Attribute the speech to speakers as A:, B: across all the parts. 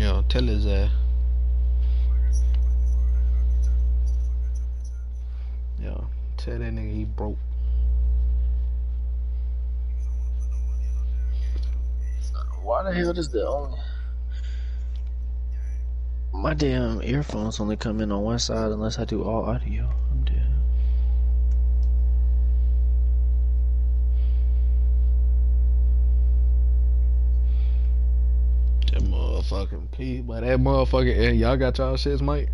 A: Yeah, tell his ass. Yeah, tell that nigga he broke.
B: Why the hell does the only... My damn earphones only come in on one side unless I do all audio. I'm dead.
A: That motherfucking P, but that motherfucking, y'all got y'all shits, Mike?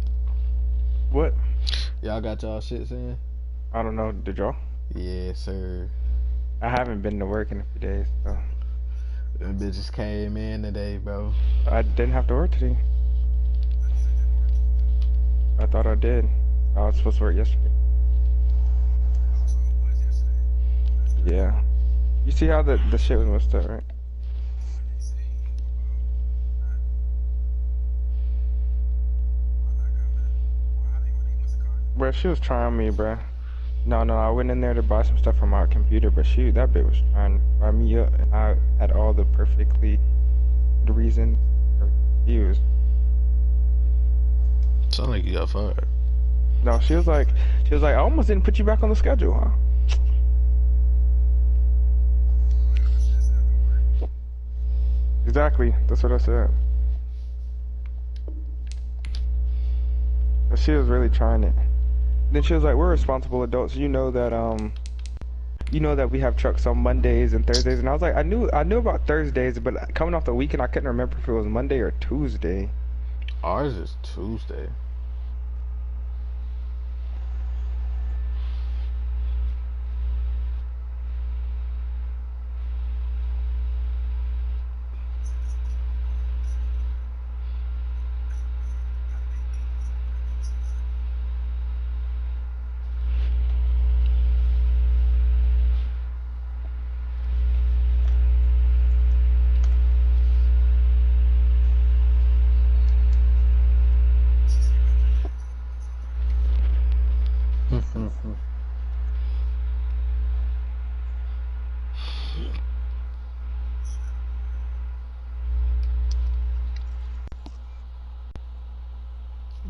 C: What?
A: Y'all got y'all shits in?
C: I don't know. Did y'all?
A: Yes, sir.
C: I haven't been to work in a few days, so.
A: Them bitches came in today, bro.
C: I didn't have to work today. I thought I did. I was supposed to work yesterday. Yeah. You see how the shit was messed up, right? Bro, she was trying me, bro. No, I went in there to buy some stuff for my computer, but that bitch was trying to fry me up, and I had all the perfectly the reason used.
A: Sound like you got fired.
C: No, she was like, I almost didn't put you back on the schedule, huh? Exactly, that's what I said. But she was really trying it. Then she was like, "We're responsible adults. You know that we have trucks on Mondays and Thursdays." And I was like, I knew about Thursdays, but coming off the weekend, I couldn't remember if it was Monday or Tuesday.
A: Ours is Tuesday.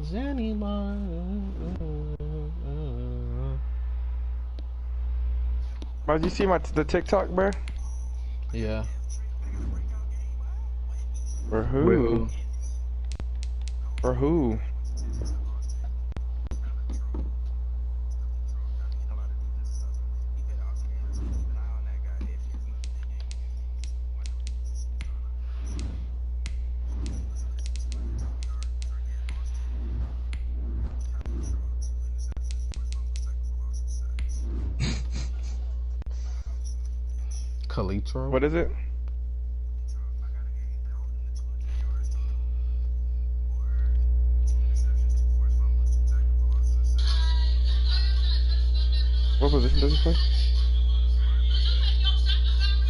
A: Is anyone?
C: Did you see the TikTok, bro?
A: Yeah.
C: For who? For who?
A: Calitro?
C: What is it? What position does he play?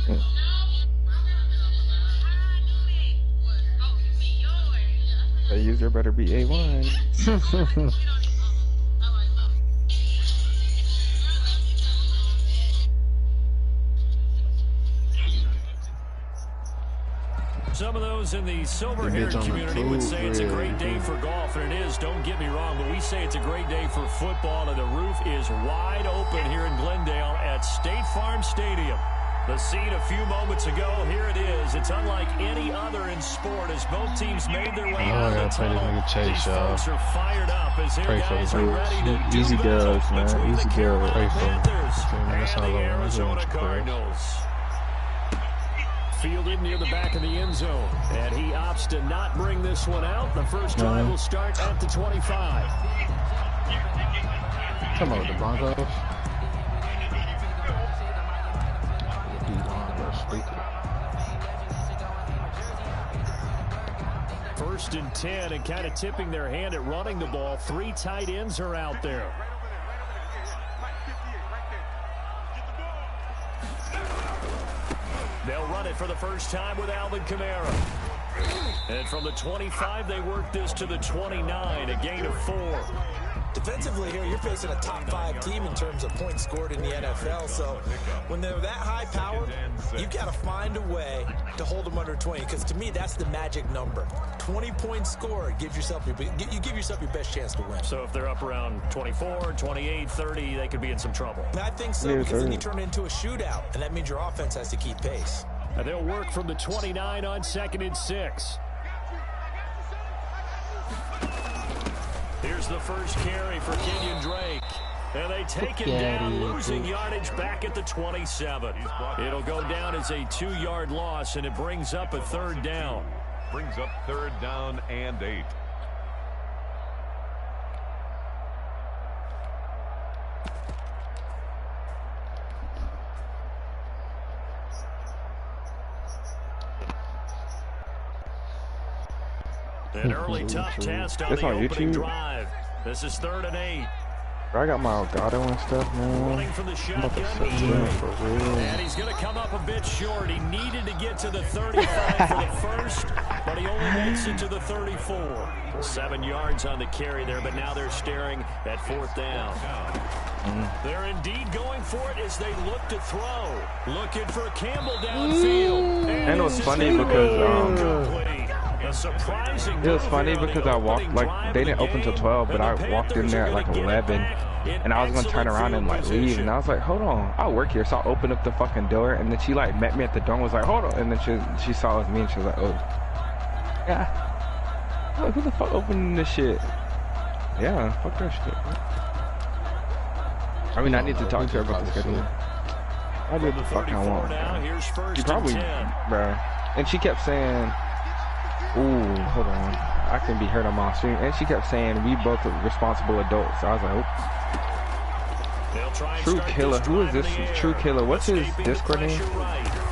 C: Yeah. The user better be A1.
D: Some of those in the silver-haired community would say it's a great day for golf, and it is, don't get me wrong, but we say it's a great day for football, and the roof is wide open here in Glendale at State Farm Stadium. The scene a few moments ago, here it is. It's unlike any other in sport as both teams made their way out of the tunnel. These folks are fired up as their guys are ready to do
B: Easy
D: business
B: man.
D: between the Carolina Panthers and the
A: long
D: Arizona Cardinals. Fielded near the back of the end zone, and he opts to not bring this one out. The first drive will start at the 25.
A: Come on with the Broncos.
D: First and 10, and kind of tipping their hand at running the ball. 3 tight ends are out there. They'll run it for the first time with Alvin Kamara. And from the 25, they work this to the 29, a gain of 4.
E: Defensively here, you're facing a top 5 team in terms of points scored in the NFL. So when they're that high powered, you've got to find a way to hold them under 20. Because to me, that's the magic number. 20 points scored gives yourself you give yourself your best chance to win.
D: So if they're up around 24, 28, 30, they could be in some trouble.
E: And I think so, because then you turn it into a shootout, and that means your offense has to keep pace.
D: And they'll work from the 29 on 2nd and 6. Here's the first carry for Kenyon Drake. And they take him down, losing yardage back at the 27. It'll go down as a 2-yard loss, and it brings up a 3rd down.
F: Brings up 3rd down and 8.
D: An early tough test on the opening drive. This is 3rd and 8.
C: I got my Elgato and stuff, man.
D: Running from the shotgun. And he's going to come up a bit short. He needed to get to the 35 for the first, but he only makes it to the 34. 7 yards on the carry there, but now they're staring at 4th down. They're indeed going for it as they look to throw. Looking for Campbell downfield.
C: And it was funny because
D: it
C: was funny because I walked, like, they didn't open till 12, but I walked in there at like 11, and I was gonna turn around and like leave, and I was like, hold on, I work here, so I opened up the fucking door, and then she like met me at the door and was like, hold on, and then she saw it was me, and she was like, oh, yeah, like, who the fuck opening this shit? Yeah, fuck that shit. I mean, I need to talk to her about the schedule. I do what the fuck I want. She probably, bro, and she kept saying, ooh, hold on, I can be heard on my stream. And she kept saying we both are responsible adults. So I was like, oh. True Killer. Who is this True Killer? What's his Discord name?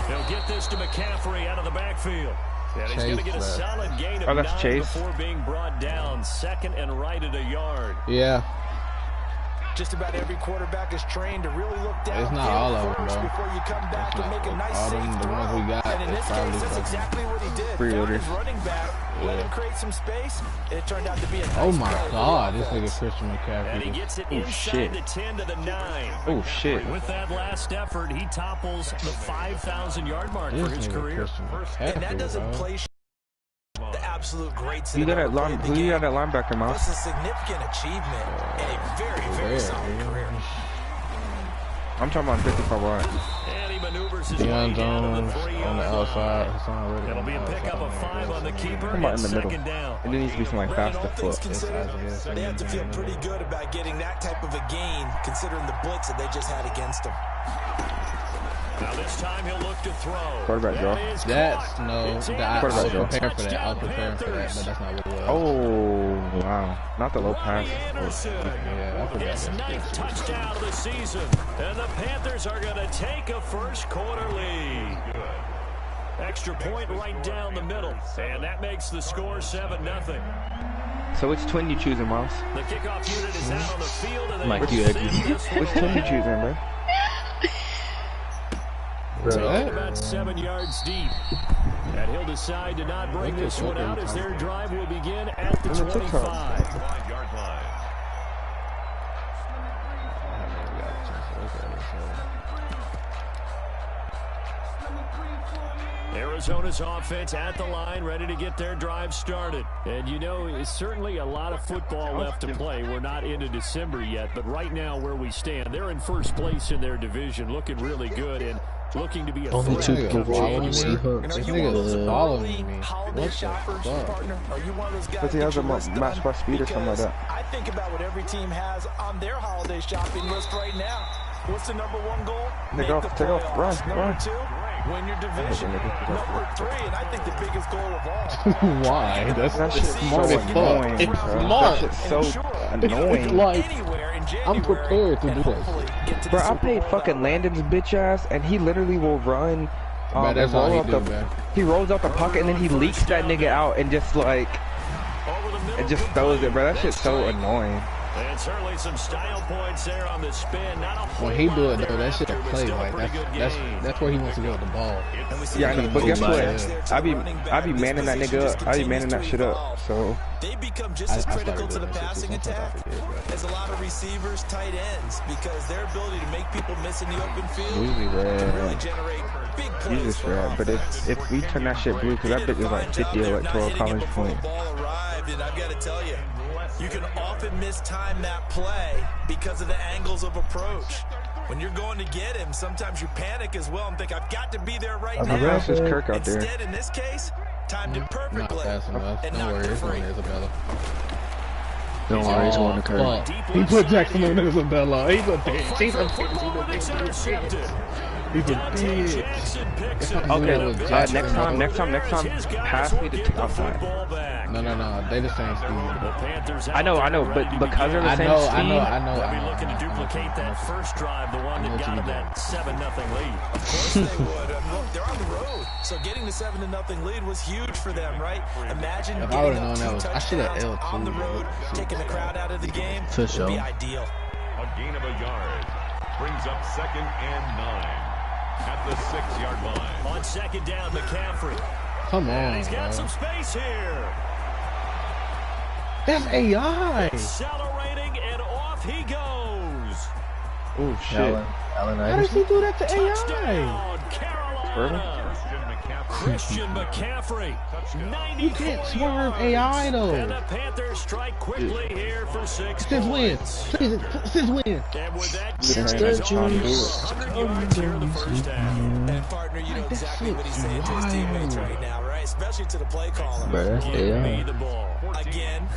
D: They'll get this to McCaffrey out of the backfield. And he's going to get a solid gain of 9
C: Chase.
D: before being brought down. 2nd and right at a yard.
A: Yeah.
E: Just about every quarterback is trained to really look down.
A: It's not all of them, though.
E: Before you come back and make a nice
A: all
E: safe
A: them, the ones we got.
E: And in this case, that's exactly what he did. Found his running back, let him create some space, and it turned out to be a nice
A: oh my God, this nigga Christian McCaffrey.
D: And he gets it inside the 10 to the 9.
C: Oh shit.
D: With that last effort, he topples the 5,000-yard mark for his career.
E: And that doesn't play the absolute greats.
C: You got that linebacker, Mouse.
E: It's a significant achievement and a very, very solid career.
C: I'm talking about 55 wide.
D: And he maneuvers his
A: way
D: down
A: to the
D: 3
A: on the outside.
D: It'll be a pickup of 5 on the keeper.
C: Come on in the middle.
D: Down.
C: And there needs to be some like faster foot.
E: They have to feel pretty good about getting that type of a gain, considering the blitz that they just had against them.
D: Now this time he'll look to throw.
C: Quarterback draw.
A: That's no. I was preparing for that. I was preparing for that, but that's not what it was.
C: Oh wow! Not the low pass.
D: Yeah, I forgot. His 9th touchdown of the season, and the Panthers are going to take a first quarter lead. Extra point right down the middle, and that makes the score 7-0.
C: So which twin you choosing, Miles?
D: The kickoff unit is out on the field, and
C: Mike, you which twin you choosing, bro?
D: About 7 yards deep. And he'll decide to not bring this one out as their drive will begin at the 25-yard line. Arizona's offense at the line, ready to get their drive started. And you know, it's certainly a lot of football left to play. We're not into December yet, but right now where we stand, they're in first place in their division, looking really good and looking to be a
B: only 2 people
A: following
B: on Seahawks.
A: This nigga following me.
E: Holiday shoppers, partner? Are you one of those guys
C: he has a match by speed or something like that?
E: I think about what every team has on their holiday shopping list right now. What's the #1 goal?
C: Take off, run.
E: #2, win your division. #3, and I think the biggest goal of all.
A: Why? That's
C: smart
A: as fuck. It's smart.
C: That shit's so annoying.
A: Like, I'm prepared to do that.
C: Bro, I paid fucking Landon's bitch ass, and he literally will run.
A: Man, that's all he do, man.
C: He rolls out the pocket and then he leaks that nigga out and just like, it just throws it, bro. That shit's so annoying.
D: And certainly some style points there on the spin. Not a whole
A: When he do
D: lot
A: it though, that shit a
D: thereafter, but
A: play.
D: still a
A: Like
D: pretty good game.
A: that's where he wants to go with the ball.
C: Yeah, I know, but guess what?
A: Yeah.
C: I be manning that nigga up. I be manning that shit up. So
E: They become just as critical to the
A: doing that shit
E: passing
A: too.
E: attack as a lot of receivers, tight ends, because their ability to make people miss in the open field
A: Usually
E: can really
A: red.
E: generate big
C: you
E: plays
C: just
E: for
C: red. But if we turn that shit blue, cause that bitch is like 50 electoral college points.
E: And I've got to tell you, you can often mistime that play because of the angles of approach. When you're going to get him, sometimes you panic as well and think, I've got to be there right now.
C: That's just Kirk out there.
E: Instead, in this case, timed it
A: Not
E: perfectly.
A: fast enough.
E: And
A: Don't
E: knocked
A: worry,
E: it
A: it's going
E: free.
A: to Isabella.
B: Don't worry, he's going to Kirk.
A: Fuck. He put Jackson on Isabella. He's a bitch. He's a
D: Football, but it's intercepted.
A: He's a
D: Dante
A: bitch.
D: Jackson picks it.
C: Okay, next time, pass me the outside.
A: No. They the same speed.
D: The Panthers
C: I know, but because they're the same speed.
D: They'll be looking to duplicate that first drive, the one that got them that 7-0 lead.
E: Of course they would. Look, they're on the road, so getting the 7-0 lead was huge for them, right? Imagine
A: If I
E: getting
A: would've
E: up
A: known that
E: 2
A: was- I shoulda
E: touchdowns
A: L2,
E: on the road,
A: but-
E: taking the crowd out of the game.
B: For
E: Would be
B: sure.
E: ideal.
F: A gain of a yard. Brings up 2nd and 9 at the 6-yard line.
D: On 2nd down, McCaffrey.
A: Come on,
D: And he's got
A: bro.
D: some space here.
A: That's AI.
D: Accelerating, and off he goes.
C: Oh shit.
B: Allen
A: How does he
B: Iverson.
A: do that to AI?
D: Touchdown, Carolina.
F: Christian McCaffrey.
D: Christian McCaffrey.
A: You can't swerve AI
D: And
A: though.
D: the Panthers strike quickly here for 6
A: Since when?
D: points.
A: Since when?
D: And with that,
B: Since
D: Panthers
B: the
D: on
B: juice.
D: 100 yards here in the first half.
E: And partner, you know exactly what he's saying to his teammates right now, right? Especially to the play caller.
B: Bro, that's
D: Give me
B: AI.
D: the ball.
E: Again,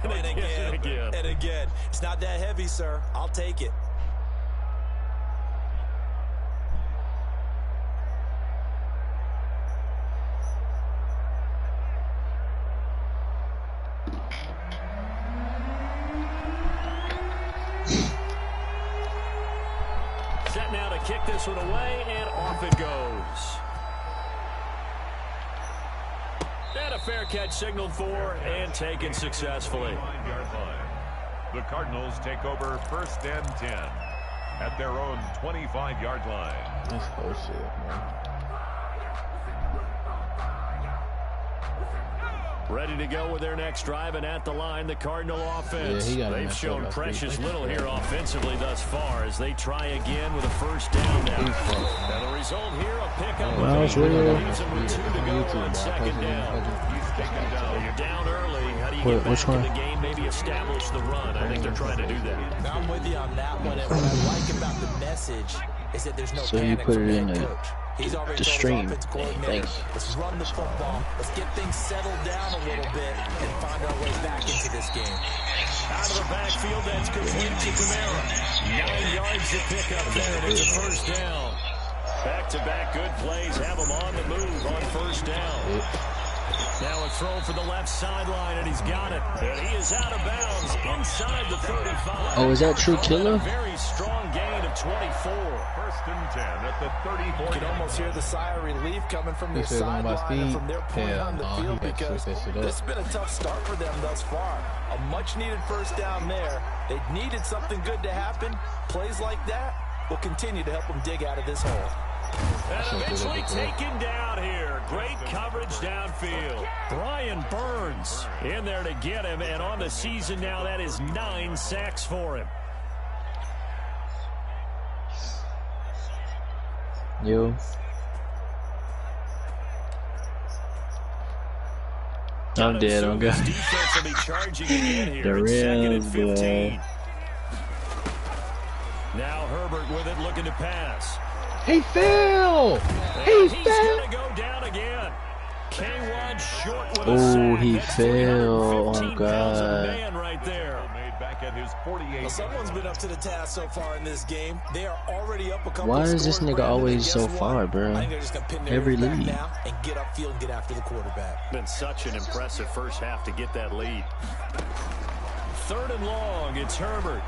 E: and again, and again. It's not that heavy, sir. I'll take it.
D: Set now to kick this one away, and off it goes. And a fair catch signaled for and taken successfully.
F: 5-yard line. The Cardinals take over 1st and 10 at their own 25-yard line.
A: That's bullshit, man.
D: Ready to go with their next drive, and at the line, the Cardinal offense.
A: Yeah, he got
D: They've
A: messed
D: shown
A: up last
D: precious
A: week.
D: little here offensively thus far as they try again with a first down now. And the result here, a pickup.
B: Well,
D: of
B: it's
D: 8.
B: real.
D: Leaves them with 2 to go on 2nd down. So you're down early. How do you get
B: Which
D: back in
B: one?
D: the game? Maybe establish the run. I think they're trying to do that.
E: I'm with you on that one. And what I like about the message is that there's no
B: So you
E: panic
B: put
E: from
B: it
E: the
B: in
E: head
B: the-
E: coach. He's already
B: the
E: told his
B: stream.
E: offensive
B: Hey,
E: coordinator,
B: thanks.
E: let's run the football. Let's get things settled down a little bit and find our way back into this game.
D: Out of the backfield, that's complete to Kamara. 9 yards to pick up there, and it's a first down. Back-to-back good plays have him on the move on first down. Now a throw for the left sideline, and he's got it. And he is out of bounds inside the 35.
B: Oh, is that True Killer?
D: Very strong gain of 24.
F: 1st and 10 at the 34.
E: You can almost hear the sigh of relief coming from
A: He
E: their
A: said on my
E: sideline and
A: speed.
E: from their point
A: Hell
E: on the
A: no, he
E: field
A: got to
E: because
A: switch that shit up.
E: this has been a tough start for them thus far. A much-needed first down there. They needed something good to happen. Plays like that will continue to help them dig out of this hole.
D: And eventually taken down here. Great coverage downfield. Brian Burns in there to get him. And on the season now, that is 9 sacks for him.
B: Yo. I'm dead, I'm good.
D: Defense will be charging again here.
B: The
D: It's 2nd and
B: real
D: 15. Now Herbert with it, looking to pass.
A: He fell.
D: And
A: He
D: he's
A: fell.
D: going to go down again. K1 short with a
B: Oh,
D: sack.
B: he
D: That's
B: fell.
D: 315
B: Oh,
D: pounds of
B: God.
D: man right there.
F: Made back at his 48.
E: Well, someone's been up to the task so far in this game. They are already up a couple
B: Why
E: of
B: is this
E: scores,
B: nigga
E: Brandon,
B: always
E: and
B: so
E: guess
B: far,
E: what?
B: bro?
E: I think they're just gonna pin their
B: Every
E: ears back
B: lead.
E: now and get upfield and get after the quarterback.
D: Been such an impressive first half to get that lead. 3rd and long, it's Herbert.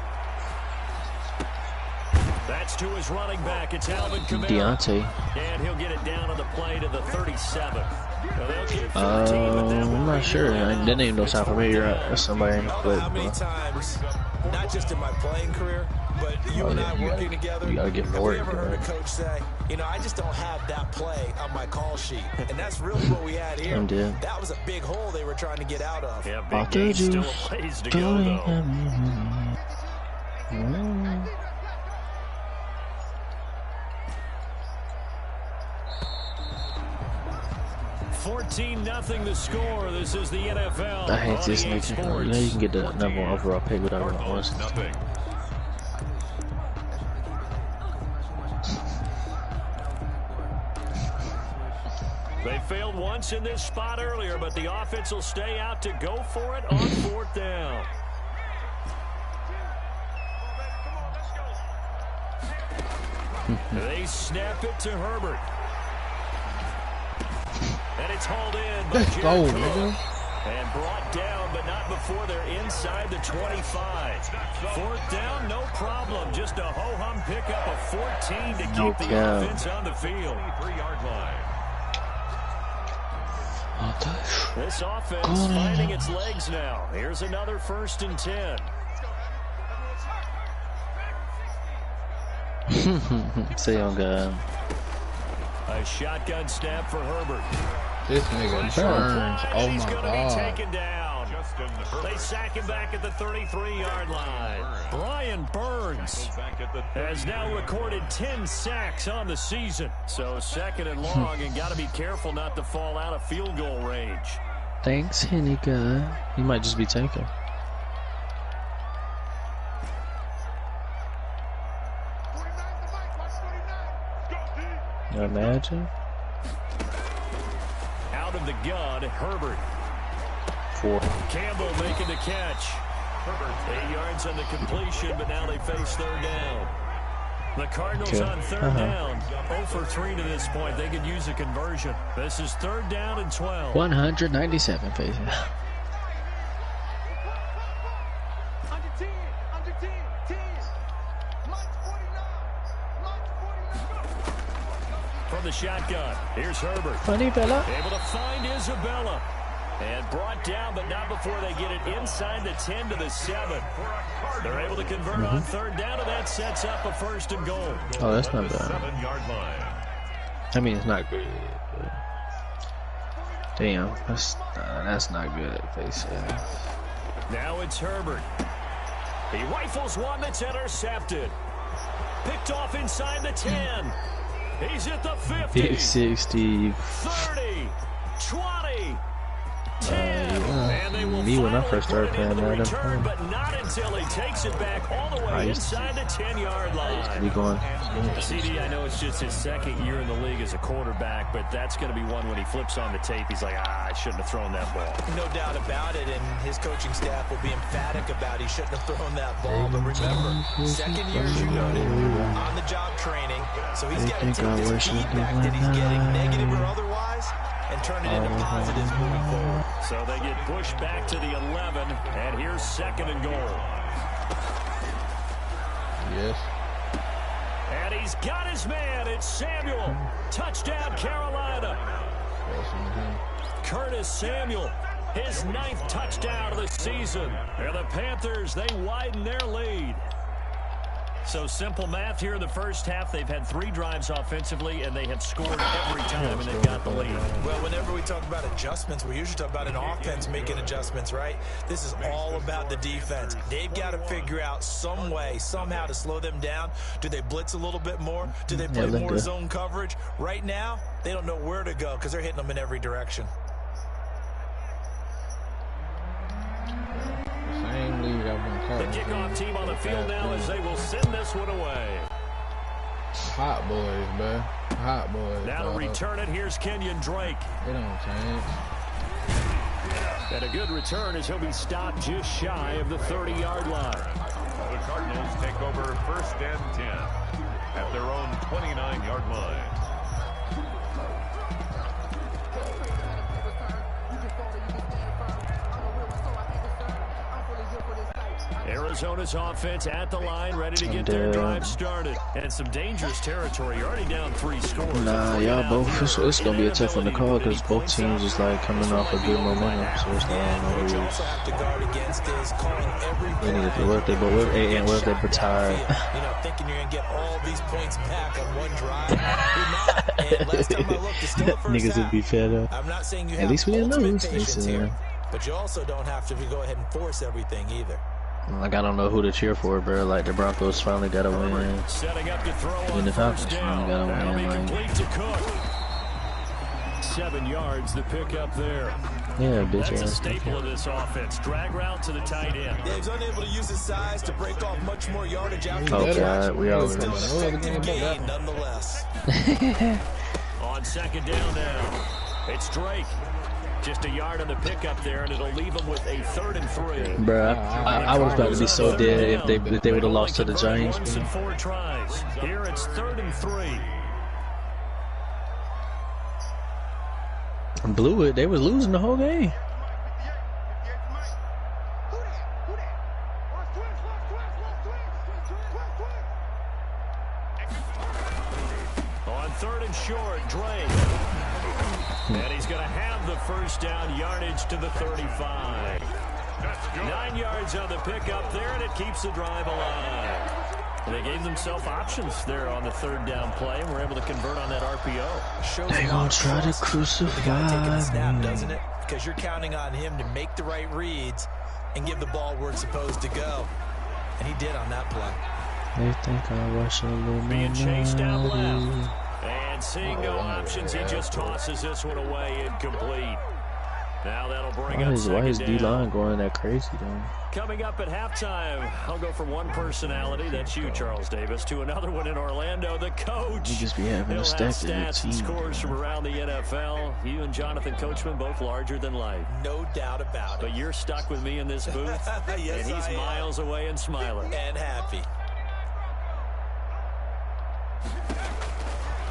D: That's to his running back. It's Alvin Kamara.
B: Deontay.
D: And he'll get it down on the play to the 37. Well, they'll get 13 with that one
B: I'm not sure.
D: remaining.
B: That name don't sound familiar. That's somebody in the
E: I don't
B: clip,
E: know how many
B: bro.
E: times not just in my playing career, but you and I working together.
B: You gotta get
E: Have
B: more.
E: we ever heard a coach say, you know, I just don't have that play on my call sheet? And that's really what we had here. That was a big hole they were trying to get out of.
D: Yeah, big game, still a ways to go, though. 14-0 the score. This is the NFL.
B: I hate this nigga. You know you can get the number one overall pick without us.
D: They failed once in this spot earlier, but the offense will stay out to go for it on 4th down. They snap it to Herbert. And it's hauled in by Jared Cook. And brought down, but not before they're inside the 25. 4th down, no problem. Just a ho-hum pickup of 14 to keep the offense on the field. 3-yard line. This offense finding its legs now. Here's another 1st and 10.
B: Say on God.
D: A shotgun snap for Herbert.
A: This nigga burns. Oh my God.
D: Taken down. They sack him back at the 33-yard line. Brian Burns has now recorded 10 sacks on the season. So 2nd and long, and got to be careful not to fall out of field goal range.
B: Thanks, Henny guy. He might just be taken. Imagine.
D: Out of the gun, Herbert.
B: 4.
D: Campbell making the catch. 8 yards on the completion, but now they face 3rd down. The Cardinals on 3rd down. 0 for 3 to this point. They could use a conversion. This is 3rd down and 12.
B: 197 faces.
D: From the shotgun, here's Herbert.
B: Funny fella.
D: Able to find Isabella. And brought down, but not before they get it inside the 10 to the 7. They're able to convert on 3rd down, and that sets up a 1st and goal.
B: Oh, that's not bad. I mean, it's not good. But damn, that's not good. Face.
D: Now it's Herbert. He rifles one that's intercepted. Picked off inside the 10. He's at the 50.
B: 60.
D: 30. 20. 10.
B: And they will me when I first started playing Madden.
D: But not until he takes it back all the way inside the 10-yard line.
B: Be going.
D: CD, I know it's just his 2nd year in the league as a quarterback, but that's going to be one when he flips on the tape. He's like, I shouldn't have thrown that ball.
E: No doubt about it, and his coaching staff will be emphatic about he shouldn't have thrown that ball. But remember, 2nd year, as you noted, on-the-job training, so he's got to take this feedback that he's getting, negative or otherwise, and turn it into positives moving forward.
D: So they get pushed back to the 11, and here's 2nd and goal.
A: Yes.
D: And he's got his man. It's Samuel. Touchdown, Carolina. Curtis Samuel, his 9th touchdown of the season. And the Panthers, they widen their lead. So simple math here in the first half. They've had 3 drives offensively, and they have scored every time, and they've got the lead.
E: Well, whenever we talk about adjustments, we usually talk about an offense making adjustments, right? This is all about the defense. They've got to figure out some way, somehow to slow them down. Do they blitz a little bit more? Do they play more zone coverage? Right now, they don't know where to go because they're hitting them in every direction.
D: The kickoff team on the field now as they will send this one away.
A: Hot boys, man. Hot boys.
D: Now to return it, here's Kenyon Drake.
A: It don't change.
D: And a good return as he'll be stopped just shy of the 30-yard line.
F: The Cardinals take over 1st and 10 at their own 29-yard line.
D: Arizona's offense at the line, ready to get their drive started. And some dangerous territory. You're already down 3 scores.
B: Nah, y'all both. It's gonna be a tough one to call because both teams is like coming off a good momentum. So it's like, I don't know who. They need to work. They both and what if they're tired?
E: You know, thinking you're gonna get all these points back on one drive. You're not. And last time I looked, it's still the first
B: Niggas
E: half.
B: would be fed up.
E: I'm not saying you
B: At
E: have
B: least we didn't
E: ultimate
B: lose.
E: patience here, but you also don't have to go ahead and force everything either.
B: Like, I don't know who to cheer for, bro. Like, the Broncos finally got a win.
D: Setting up to throw
B: And
D: on
B: the
D: first
B: Falcons
D: down.
B: finally got a
D: That'll be
B: win.
D: complete to Cook. 7 yards the pickup there.
B: Yeah, bitch
D: That's a
B: ass.
D: staple of this offense. Drag route to the tight end.
E: Yeah, he's unable to use his size to break off much more yardage out
B: Oh, God. We already
E: Still
B: know.
E: an effective gain nonetheless.
D: On second down now, it's Drake. Just a yard on the pickup there, and it'll leave him with a 3rd and 3.
B: Bruh, I was about to be so dead if they would have lost to the Giants.
D: Once and 4 tries. Here it's 3rd and 3.
B: Blew it. They was losing the whole game.
D: On 3rd and short, Drake. And he's going to have the first down, yardage to the 35. 9 yards on the pickup there, and it keeps the drive alive. And they gave themselves options there on the 3rd down play, and were able to convert on that RPO.
B: They gonna try to crucify
E: Snap,
B: me.
E: doesn't it? Because you're counting on him to make the right reads and give the ball where it's supposed to go. And he did on that play.
B: They think I watch a little
D: Being chased out
B: Illuminati.
D: left. And seeing no options, he just tosses this one away, incomplete. Now that'll bring up
B: Why
D: second
B: is
D: down.
B: D-line going that crazy though?
D: Coming up at halftime, I'll go from one personality, that's you, Charles Davis, to another one in Orlando, the coach.
B: You just be having
D: He'll
B: a
D: have
B: stack of
D: stats and
B: team.
D: scores from around the NFL. You and Jonathan Coachman both larger than life.
E: No doubt about it.
D: But you're stuck with me in this booth,
E: Yes,
D: and he's
E: I am.
D: miles away and smiling.
E: And happy.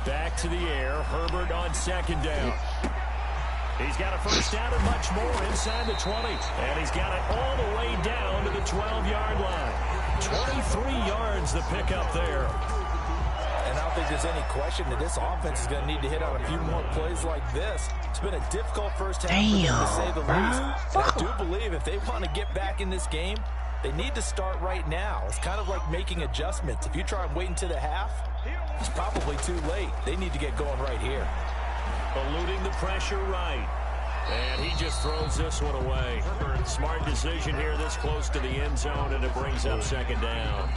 D: Back to the air, Herbert on second down. He's got a first down and much more inside the 20. And he's got it all the way down to the 12-yard line. 23 yards the pickup there.
E: And I don't think there's any question that this offense is going to need to hit on a few more plays like this. It's been a difficult first half for them, to say the least. And I do believe if they want to get back in this game, they need to start right now. It's kind of like making adjustments. If you try and wait until the half, it's probably too late. They need to get going right here.
D: Eluding the pressure right. And he just throws this one away. Smart decision here this close to the end zone, and it brings up second down.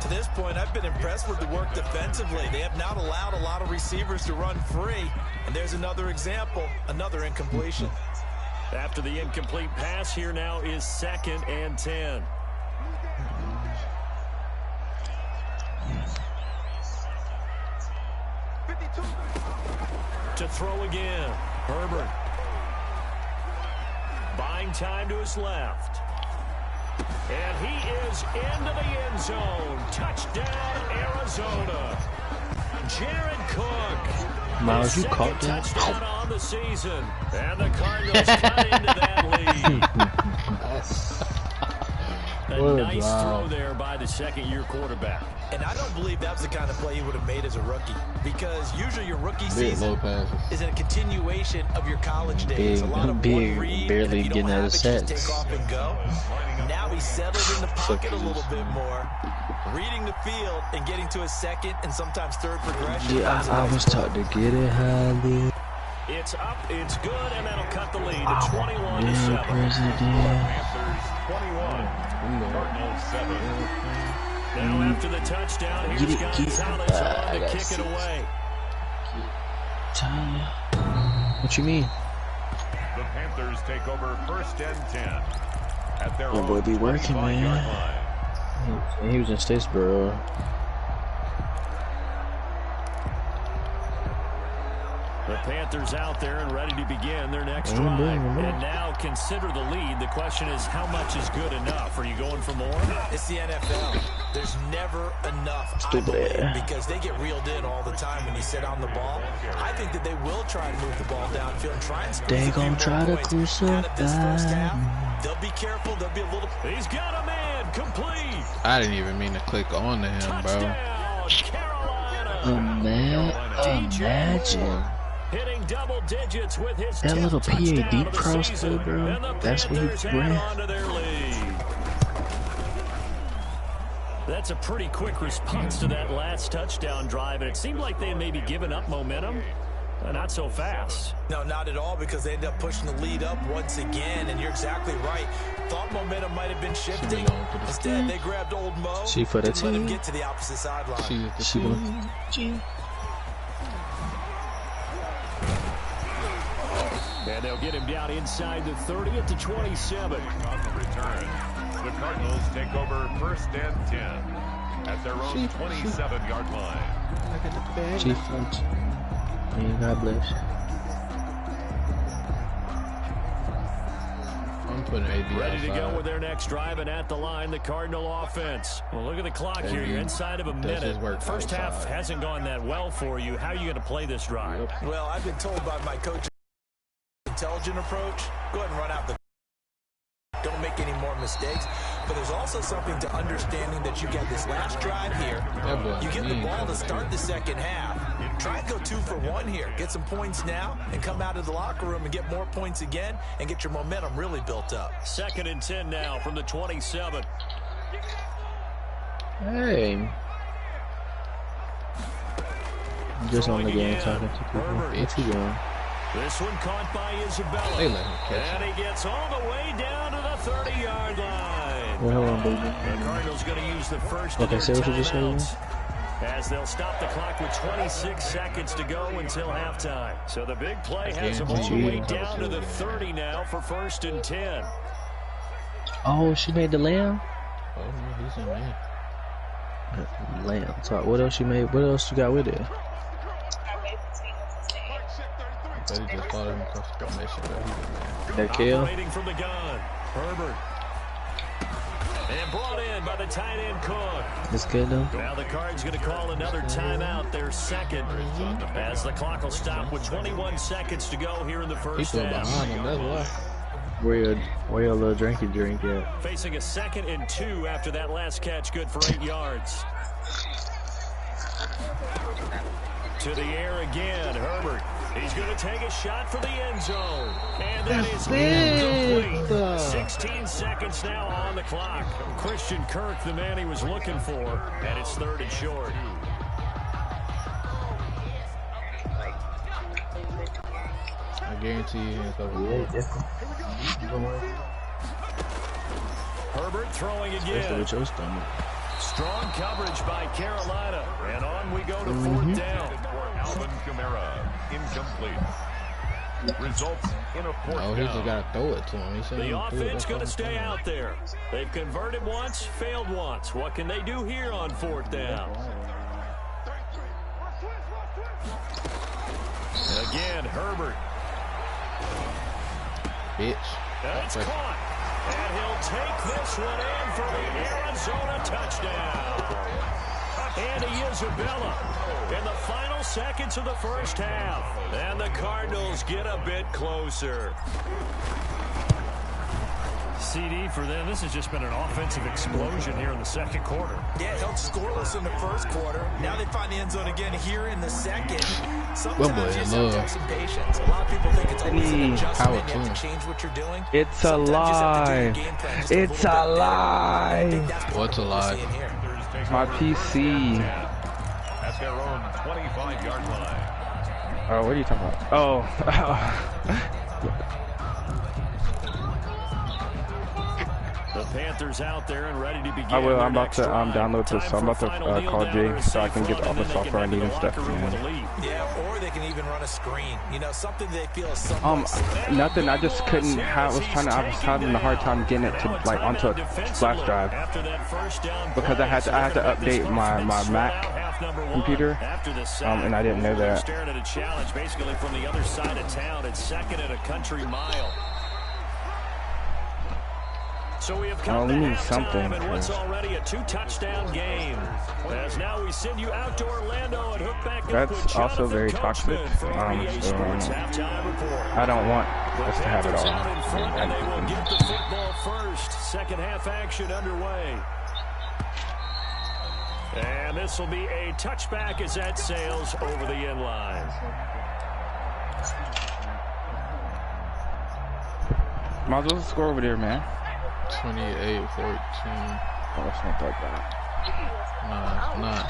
E: To this point, I've been impressed with the work defensively. They have not allowed a lot of receivers to run free. And there's another example, another incompletion.
D: After the incomplete pass, here now is 2nd and 10. To throw again, Herbert. Buying time to his left. And he is into the end zone. Touchdown, Arizona. Jared Cook.
B: Miles, you
D: Second
B: caught that?
D: touchdown on the season. And the Cardinals cut into that lead. A nice throw there by the second-year quarterback.
E: And I don't believe that's the kind of play he would have made as a rookie. Because usually your rookie season is a continuation of your college days. A lot of one read,
B: barely
E: and if you
B: getting
E: don't
B: out
E: have
B: of
E: it, you just
B: sets.
E: take off and go. Now he's settled in the pocket a little bit more, reading the field and getting to his second and sometimes third progression.
B: Yeah, I was taught to get it highly.
D: It's up, it's good, and that'll cut the lead to 21-7.
B: President.
F: Panthers 21, Cardinals 7.
D: Now after the touchdown, here's Gonzalez on to kick it away.
B: What you mean?
F: The Panthers take over 1st and 10 at their
B: That boy
F: own
B: be working,
F: 25-yard
B: man.
F: line.
B: He was in Statesboro.
D: The Panthers out there and ready to begin their next drive. And now consider the lead. The question is, how much is good enough? Are you going for more?
E: It's the NFL. There's never enough, I believe, because they get reeled in all the time when you sit on the ball. I think that they will try to move the ball downfield and try and squeeze
B: They
E: a few
B: gon'
E: more
B: try to
E: points out of this first half. They'll be careful. They'll be a little.
D: He's got a man complete.
A: I didn't even mean to click on to him,
D: Touchdown, Carolina.
B: Imagine.
D: Hitting double digits with his
B: That little PAD cross through, bro.
D: And
B: That's what he ran.
D: onto their lead. That's a pretty quick response to that last touchdown drive, and it seemed like they had maybe given up momentum. Not so fast.
E: No, not at all, because they ended up pushing the lead up once again, and you're exactly right. Thought momentum might have been shifting. Instead, they grabbed old Mo.
B: She for the
E: didn't let him
B: team.
E: get to the opposite sideline.
D: And they'll get him down inside the 30 at the 27.
F: On the return, the Cardinals take over 1st and 10 at their own 27-yard line.
B: Chief French. God bless.
A: I'm putting AB
D: Ready to go
A: outside.
D: with their next drive, and at the line, the Cardinal offense. Well, look at the clock here. You're inside of a minute. First half hasn't gone that well for you. How are you going to play this drive?
E: Well, I've been told by my coach, intelligent approach, go ahead and run out the. Don't make any more mistakes. But there's also something to understanding that you get this last drive here. You get the ball to start the second half. Try and go 2 for 1 here. Get some points now and come out of the locker room and get more points again and get your momentum really built up.
D: 2nd and 10 now from the 27.
B: Hey. I'm just on the game talking to people. What's he doing?
D: This one caught by Isabella.
A: They let him catch
D: And he gets all the way down to the 30-yard line.
B: Well, hold on, baby.
D: The Cardinals going to use the first of
B: Okay,
D: their
B: say what you just said.
D: timeouts, as they'll stop the clock with 26 seconds to go until halftime. So the big play has them all the way down to the 30 now for 1st and 10.
B: Oh, she made the lamb?
A: Oh, no, he's in there.
B: Lamb. So what else you made? What else you got with it?
A: But he just followed him across the formation, but he's in there.
B: That kill?
D: Operating from the gun, Herbert. And brought in by the tight end Cook.
B: It's good though.
D: Now the Cards going to call another timeout, their second, as the clock will stop with 21 seconds to go here in the first
A: People
D: half.
A: behind him, that's why.
B: Where your little drinky drink at?
D: Facing a 2nd and 2 after that last catch, good for 8 yards. To the air again, Herbert. He's going to take a shot for the end zone. And that is incomplete. 16 seconds now on the clock. Christian Kirk, the man he was looking for, and it's 3rd and short.
A: I guarantee you he's over there.
D: Herbert throwing
B: Especially
D: again.
B: with your stomach.
D: Strong coverage by Carolina. And on we go to 4th down.
F: For Alvin Kamara, incomplete. Results in a 4th
A: Oh, he just
F: down.
A: got to throw it to him. He said he
D: The
A: would throw it.
D: offense
A: That's
D: going to
A: all
D: stay
A: I'm saying.
D: out there. They've converted once, failed once. What can they do here on 4th down? Again, Herbert.
A: Bitch.
D: That's caught. And he'll take this one in for the Arizona touchdown. Andy Isabella in the final seconds of the first half. And the Cardinals get a bit closer. CD for them, this has just been an offensive explosion here in the second quarter.
E: Yeah, held scoreless in the first quarter. Now they find the end zone again here in the second. Sometimes you just have to have some patience. A lot of people think it's always an adjustment. You have to change what you're doing.
C: It's a lie. It's a lie.
A: What's a lie?
C: My PC.
F: At their own 25-yard line.
C: Oh, what are you talking about? Oh.
D: The Panthers out there and ready to begin.
C: I will. I'm
D: their
C: about to
D: next drive.
C: download this.
D: Time
C: I'm about
D: for
C: to
D: a final kneel
C: call
D: down
C: Jay
D: or a
C: so I
D: safe
C: can get
D: run,
C: all the
D: and then they
C: software I
D: can
C: need
D: head
C: and
D: to the
C: stuff.
D: locker room with a
C: Man.
D: lead.
E: Yeah, or they can even run a screen. You know, something they feel is somewhat
C: Nothing. I just couldn't have. I was having a hard time getting it to like onto a flash drive because I had to update my Mac computer, and I didn't know that.
D: Staring at a challenge basically from the other side of town. It's 2nd and a country mile. So we have come
C: we
D: to
C: need
D: halftime
C: something.
D: and what's already a 2-touchdown game. As now we send you out to Orlando and hook back up with
C: That's also
D: Jonathan
C: very toxic.
D: Coachman for NBA Sports Halftime Report.
C: I don't want us to have it all.
D: Out in front, and they will get the football first. Second half action underway. And this will be a touchback as that sails over the end line.
C: Might as well score over there, man.
A: 28-14.
C: Oh, it's not like that.
A: Nah, it's not.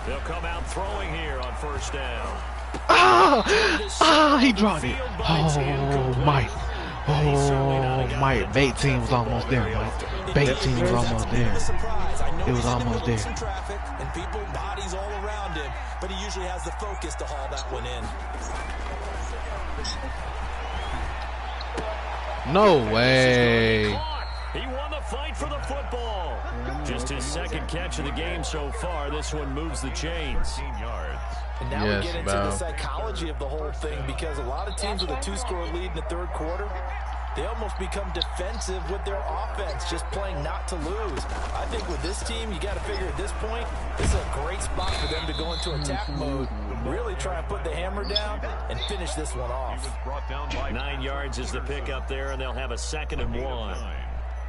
D: They'll come out throwing here on first down.
A: He dropped it. Oh, Mike. Oh, Mike. Bait team was almost there, Mike. Bait team was almost there. It was almost there.
E: Traffic and people, bodies all around him, but he usually has the focus to haul that one in.
A: No way.
D: He won the fight for the football. Just his second catch of the game so far. This one moves the chains.
F: 15 yards.
E: And now
A: Yes,
E: we get into the psychology of the whole thing, because a lot of teams with a 2-score lead in the third quarter, they almost become defensive with their offense, just playing not to lose. I think with this team, you got to figure at this point, this is a great spot for them to go into attack mode, really try and put the hammer down and finish this one off.
F: He was brought down by
D: 9 yards is the pickup there, and they'll have a 2nd and 1.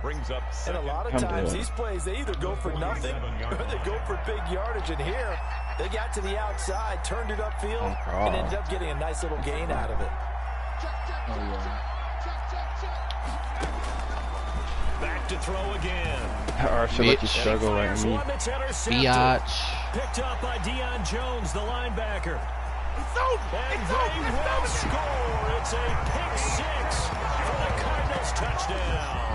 F: Brings up
E: And a lot of times, these plays, they either go for nothing or they go for big yardage. And here, they got to the outside, turned it upfield, and ended up getting a nice little gain out of it.
D: Back to throw again.
C: Or should let you struggle right in me.
A: Biatch.
D: Picked up by Deion Jones, the linebacker. And they will score. It's a pick six for the Cardinals touchdown.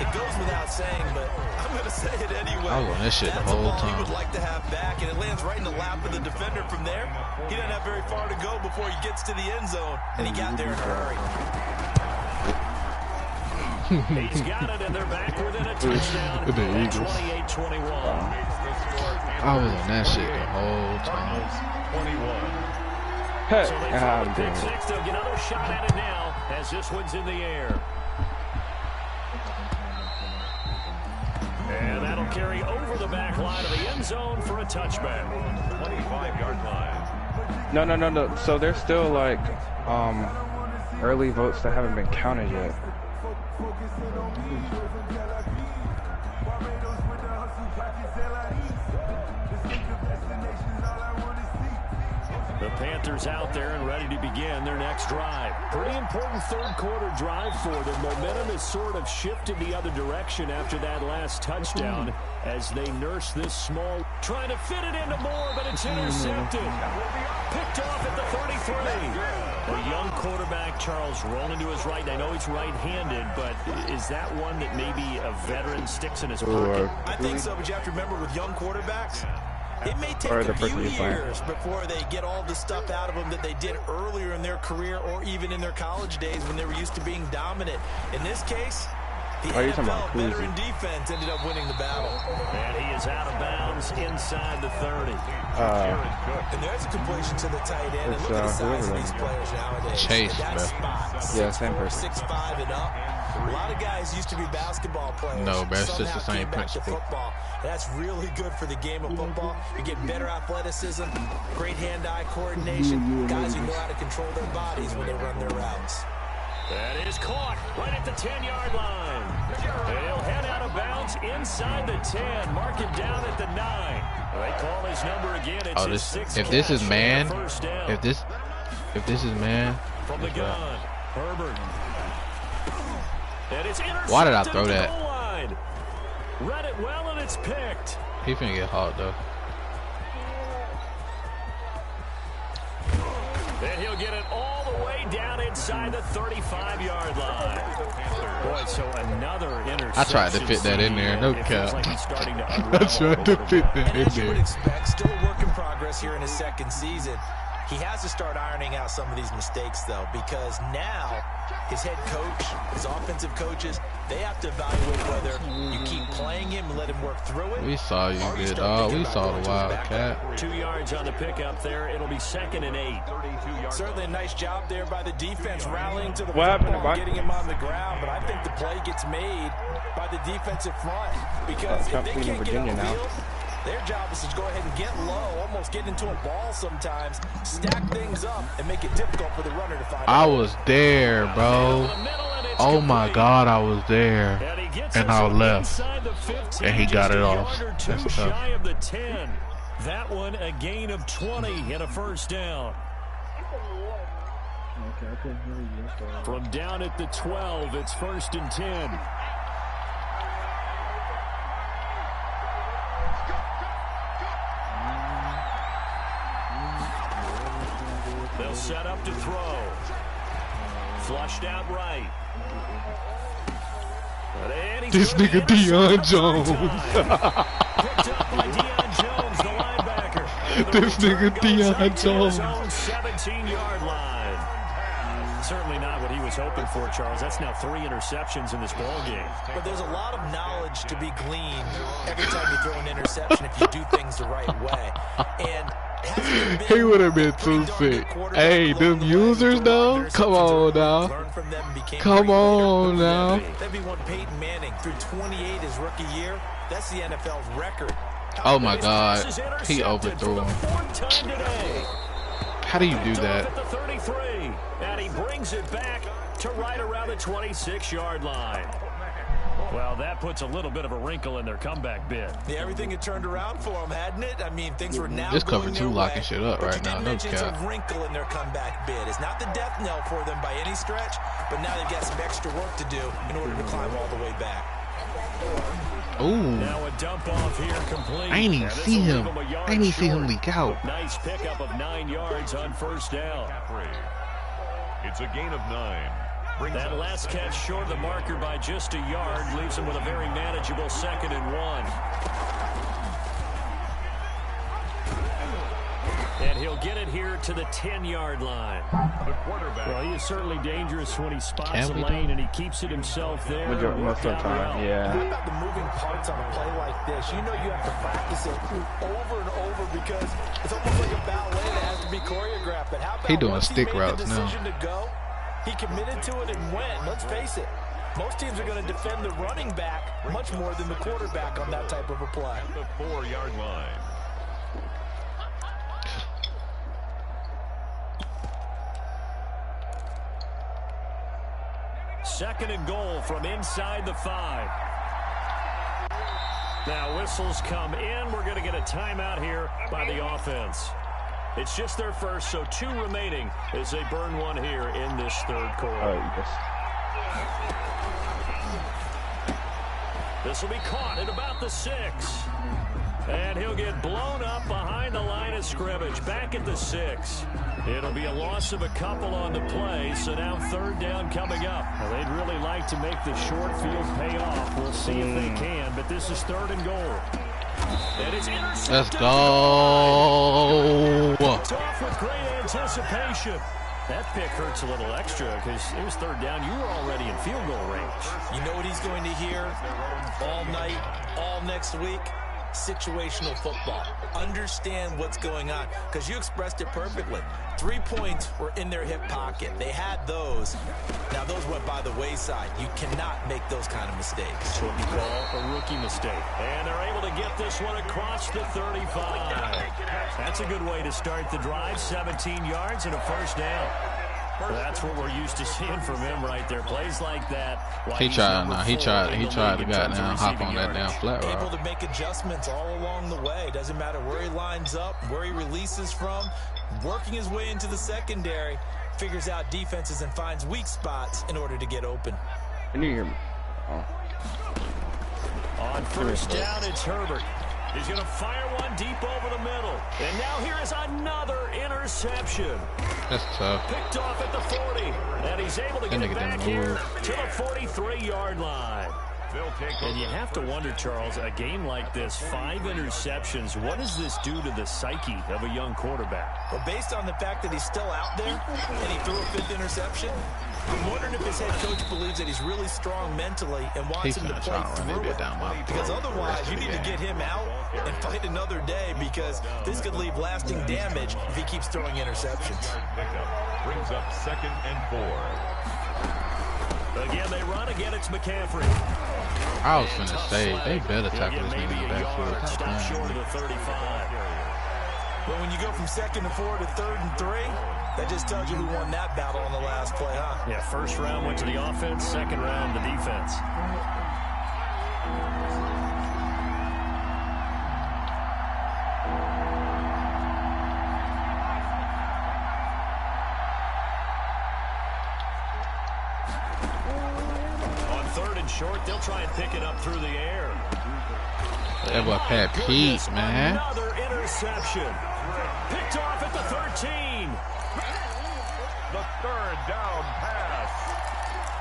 E: It goes without saying, but I'm going to say it anyway.
A: I was on this shit the
E: That's
A: whole
E: a ball
A: time.
E: he would like to have back, and it lands right in the lap of the defender from there. He doesn't have very far to go before he gets to the end zone, and he got there in a hurry.
D: He's got it, and they're back within a touchdown.
A: The Eagles.
D: 28-21.
A: I was on that shit the whole time.
F: 21.
D: So they throw a pick six. They'll get another shot at it now as this one's in the air. And that'll carry over the back line of the end zone for a touchback.
F: 25-yard line.
C: No. So there's still like early votes that haven't been counted yet.
D: The Panthers out there and ready to begin their next drive. Pretty important third quarter drive for them. Momentum has sort of shifted the other direction after that last touchdown as they nurse this small. Trying to fit it into Moore, but it's intercepted. Picked off at the 33. A young quarterback, Charles, rolling to his right. I know he's right-handed, but is that one that maybe a veteran sticks in his pocket?
E: I think so, but you have to remember with young quarterbacks, it may take a few years before they get all the stuff out of them that they did earlier in their career or even in their college days when they were used to being dominant. In this case, the NFL veteran defense ended up winning the battle.
D: And he is out of bounds inside the 30.
E: And there's a completion to the tight end. And look at the size of these players nowadays.
A: Chase,
E: that spot,
C: yeah, same person.
E: 6'5" and up. A lot of guys used to be basketball players.
A: No, but it's just the
E: Somehow
A: same
E: came back to
A: principle.
E: football. That's really good for the game of football. You get better athleticism, great hand-eye coordination, guys who know how to control their bodies when they run their routes.
D: That is caught right at the 10-yard line. And he'll head out of bounds inside the 10. Mark it down at the 9. They call his number again. It's his sixth
A: If this is
D: catch
A: man,
D: for a first down.
A: if this is man,
D: From the gun, Herbert. And it's intercepted.
A: Why did I throw
D: at the
A: that?
D: goal line. Read it well, and it's picked.
A: he finna get hot though.
D: And he'll get it all the way down inside the 35-yard line. Boy, so another interception.
A: I tried to fit that in there, no
D: It feels
A: cap.
D: like he's starting to
A: I
D: unravel
A: tried to
D: a
A: fit
D: little bit.
A: that
E: And
A: in
E: as you would
A: there.
E: expect, still a work in progress here in his second season. He has to start ironing out some of these mistakes, though, because now his head coach, his offensive coaches, they have to evaluate whether you keep playing him and let him work through it.
A: We saw you, good dog. We saw the Wildcat.
D: 2 yards on the pickup there. It'll be 2nd and 8.
E: Certainly a nice job there by the defense, rallying to the football and getting him on the ground. But I think the play gets made by the defensive front, because if they can't get on the field, their job is to go ahead and get low, almost get into a ball sometimes, stack things up, and make it difficult for the runner to find.
A: I was there, bro. Oh my God, I was there, and I left, and he got it off. That's tough.
D: Shy of the 10. That one a gain of 20 and a first down. From down at the 12, it's 1st and 10. They'll set up to throw. Flushed out right.
A: This nigga Deion Jones.
D: Picked up by Deion Jones, the linebacker.
A: This nigga Deion Jones.
D: 17-yard line. Certainly not what he was hoping for, Charles. That's now 3 interceptions in this ball game.
E: But there's a lot of knowledge to be gleaned every time you throw an interception if you do things the right way. And
A: he would have been too sick. Hey, them users though, come on now. Come on now.
E: That'd be one Peyton Manning through 28 his rookie year. That's the NFL's record.
A: Oh my God, he overthrew him. How do you do that?
D: And he brings it back to right around the 26-yard line. Well, that puts a little bit of a wrinkle in their comeback bid.
E: Yeah, everything had turned around for them, hadn't it? I mean, things were now
A: this
E: going
A: cover 2 locking shit up right now. No cap.
E: It's a wrinkle in their comeback bid. It's not the death knell for them by any stretch, but now they've got some extra work to do in order to climb all the way back.
A: Ooh.
D: Now a dump off here complete.
A: I ain't even see him. I ain't even see him leak out.
D: Nice pickup of 9 yards on first down.
F: It's a gain of 9.
D: That last catch short of the marker by just a yard leaves him with a very manageable 2nd and 1. And he'll get it here to the 10-yard line.
F: The quarterback.
D: Well, he is certainly dangerous when he spots a lane and he keeps it himself there.
C: Most of the time, yeah.
E: How about the moving parts on a play like this? You know you have to practice it over and over because it's almost like a ballet that has to be choreographed. But how about
A: he doing
E: once
A: stick
E: he made
A: routes
E: the
A: now.
E: decision to go, he committed to it and went. Let's face it, most teams are going to defend the running back much more than the quarterback on that type of a play.
F: At the 4-yard line.
D: Second and goal from inside the 5. Now whistles come in. We're going to get a timeout here by the offense. It's just their first, so 2 remaining as they burn one here in this 3rd quarter. This will be caught at about the 6. And he'll get blown up behind the line of scrimmage. Back at the 6. It'll be a loss of a couple on the play, so now 3rd down coming up. Well, they'd really like to make the short field pay off. We'll see if they can, but this is 3rd and goal. And it's intercepted.
A: Let's go.
D: It's off with great anticipation. That pick hurts a little extra because it was 3rd down. You were already in field goal range.
E: You know what he's going to hear all night, all next week? Situational football. Understand what's going on, because you expressed it perfectly. 3 points were in their hip pocket. They had those. Now those went by the wayside. You cannot make those kind of mistakes.
D: What we call a rookie mistake. And they're able to get this one across the 35. That's a good way to start the drive. 17 yards and a first down. That's what we're used to seeing from him right there. Plays like that.
A: He tried to goddamn hop on that damn flat route.
E: Able to make adjustments all along the way. Doesn't matter where he lines up, where he releases from. Working his way into the secondary. Figures out defenses and finds weak spots in order to get open.
C: Can you hear me?
D: On first down, it's Herbert. He's going to fire one deep over the middle. And now here is another interception.
A: That's tough.
D: Picked off at the 40. And he's able to get it back here to the 43-yard line. And you have to wonder, Charles, a game like this, 5 interceptions, what does this do to the psyche of a young quarterback?
E: Well, based on the fact that he's still out there and he threw a 5th interception, I'm wondering if his head coach believes that he's really strong mentally and wants him to play through it. Because otherwise, you need to get him out and fight another day, because this could leave lasting damage if he keeps throwing interceptions.
F: Brings up 2nd and 4.
D: Again, they run. Again, it's McCaffrey.
A: I was finna say, they better tackle this nigga in the backfield.
D: Stop short of the 35.
E: But when you go from 2nd and 4 to 3rd and 3, that just tells you who won that battle on the last play, huh?
D: Yeah, first round went to the offense, second round the defense. On 3rd and short, they'll try and pick it up through the air.
A: That was Pat Pete, man.
D: Another interception. Picked off at the 13.
F: The 3rd down pass.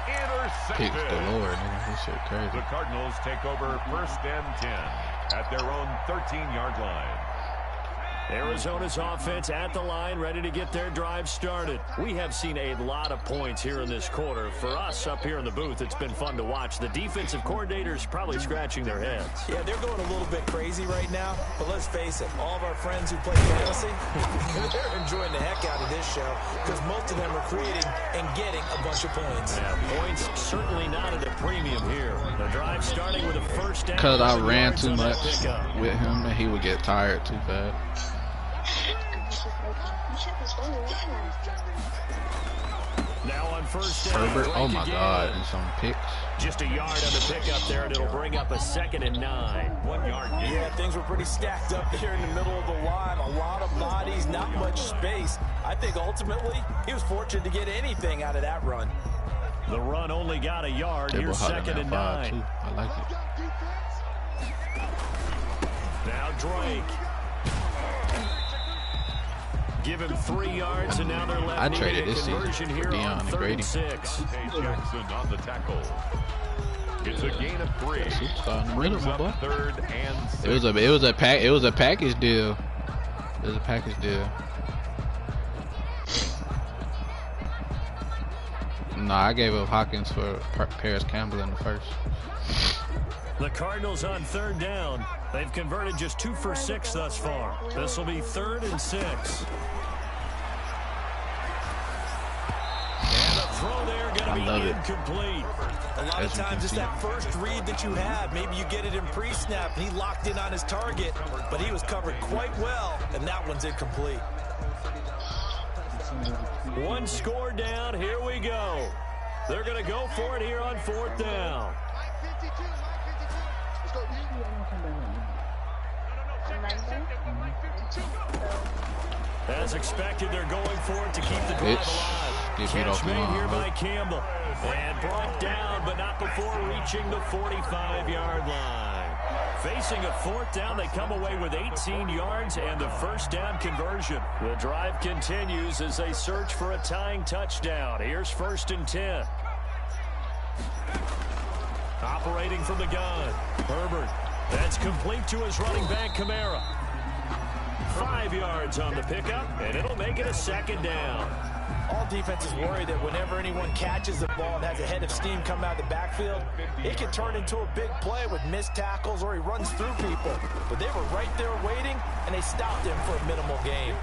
F: Intercepted.
A: Picks the Lord, nigga. This shit crazy.
F: The Cardinals take over 1st and 10 at their own 13-yard line.
D: Arizona's offense at the line, ready to get their drive started. We have seen a lot of points here in this quarter. For us up here in the booth, it's been fun to watch. The defensive coordinators probably scratching their heads.
E: Yeah, they're going a little bit crazy right now, but let's face it, all of our friends who play fantasy, they're enjoying the heck out of this show, because most of them are creating and getting a bunch of points.
D: Yeah, points certainly not at a premium here. The drive starting with a 1st down.
A: Because I ran too much with him and he would get tired too fast.
D: Now on 1st down,
A: Herbert, oh my God, and some picks.
D: Just a yard on the pickup there, and it'll bring up a 2nd and 9.
F: 1 yard.
E: Yeah, things were pretty stacked up there in the middle of the line. A lot of bodies, not much space. I think ultimately he was fortunate to get anything out of that run.
D: The run only got a yard. Here's 2nd and 9.
A: Too. I like it.
D: Now Drake. Give him 3 yards, and now they're left.
A: I traded this season for Deion and Grady.
F: Jackson on the tackle. It's a gain of 3.
A: Superstar in the middle, my boy.
F: 3rd and 6.
A: It was a package deal. It was a package deal. Nah, I gave up Hawkins for Paris Campbell in the 1st.
D: The Cardinals on 3rd down. They've converted just 2 for 6 thus far. This will be 3rd and 6. And a throw there going to be incomplete.
E: A lot of times it's that first read that you have. Maybe you get it in pre-snap. He locked in on his target, but he was covered quite well, and that one's incomplete.
D: 1 score down. Here we go. They're going to go for it here on 4th down. As expected, they're going for it to keep the drive alive. Catch made here by Campbell. And brought down, but not before reaching the 45-yard line. Facing a 4th down, they come away with 18 yards and the 1st down conversion. The drive continues as they search for a tying touchdown. Here's 1st and 10. Operating from the gun. Herbert. That's complete to his running back, Kamara. 5 yards on the pickup, and it'll make it a 2nd down.
E: All defenses worry that whenever anyone catches the ball and has a head of steam come out of the backfield, it can turn into a big play with missed tackles or he runs through people. But they were right there waiting, and they stopped him for a minimal gain.